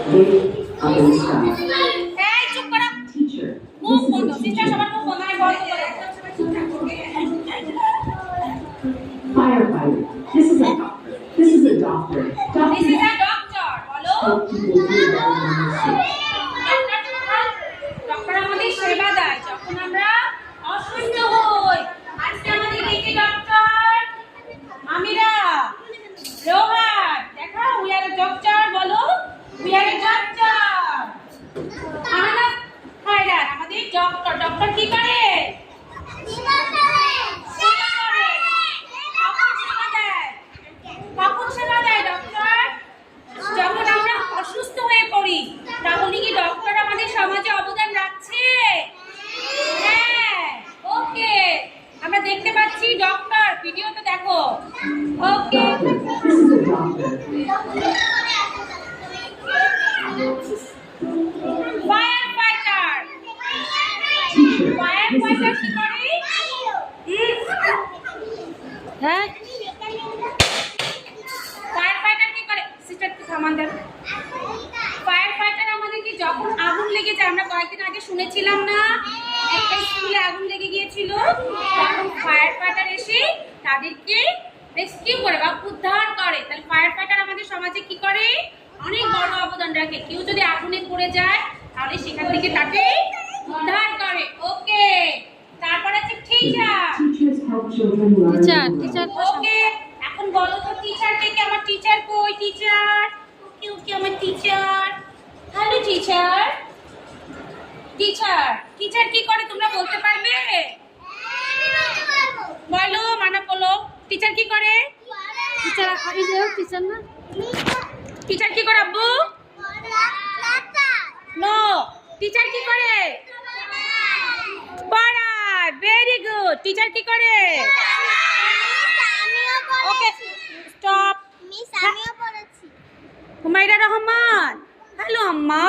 Firefighter. This is a doctor. This is a doctor. This is a doctor. বলো। Doctor আমাদের সেবা দেয় যখন আমরা অসুস্থ হই। আজকে আমাদের কি ডক্টর? আমিরা, রোহান, দেখো we are a doctor বলো। We are a doctor. Ahna Haider আমাদের ডক্টর। ডক্টর কি করে? কখন সেবা দেয় ডক্টর? যখন আমরা অসুস্থ হয়ে পড়ি। তাহলে কি ডক্টর আমাদের সমাজে অবদান রাখছে? হ্যাঁ, ওকে। আমরা দেখতে পাচ্ছি ডক্টর, ভিডিওতে দেখো। Okay. Fire fighter. Fire fighter কি করে? হ্যাঁ, ফায়ার ফাইটার কি করে? সিস্টার কি থামান দেন। ফায়ার ফাইটার আমাদের কি যখন আগুন লেগে যায়, আমরা কয়েকদিন আগে শুনেছিলাম না একটা স্কুলে আগুন লেগে গিয়েছিল, তখন ফায়ার ফাইটার এসে তাদেরকে রেস্কিউ করে বা উদ্ধার করে। তাহলে ফায়ার ফাইটার আমাদের সমাজে কি করে? অনেক বড় অবদান রাখে। কেউ যদি আগুনে পড়ে যায় তাহলে সেখান থেকে তাকে উদ্ধার করে। ওকে, তারপর আছে টিচার। টিচার ওকে। এখন বলো তো টিচার কে? আমার টিচার কই? টিচার ওকে, ওকে আমার teacher. Hello teacher. Teacher teacher কি করে তোমরা বলতে পারবে? বলো, মানা বলো। টিচার কি করে? টিচার এই যে টিচার না, টিচার কি করে আব্বু? নো, টিচার কি করে? পড়ায়। Very good. টিচার কি করে? Okay stop. Humaira Rahman. Hello আম্মা,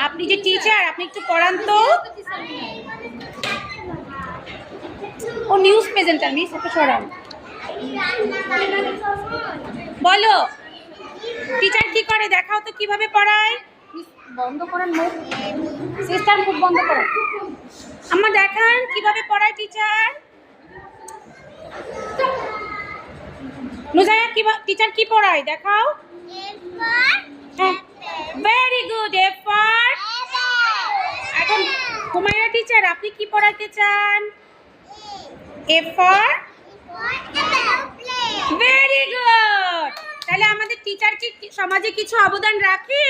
আপনি যে টিচার, আপনি একটু পড়ান তো। ও নিউজ প্রেজেন্টার, মিস একটু সরান। বলো টিচার কি করে দেখাও তো, কিভাবে পড়ায়? বন্ধ করেন মুখ, সিস্টার মুখ বন্ধ করো। আম্মা দেখান কিভাবে পড়ায় টিচার। নুজায়া টিচার কি পড়ায় দেখাও। Very good. A for. এখন হুমায়রা টিচার আপনি কি পড়াতে চান? A for. Very good. তাহলে আমাদের টিচার কি সমাজে কিছু অবদান রাখে?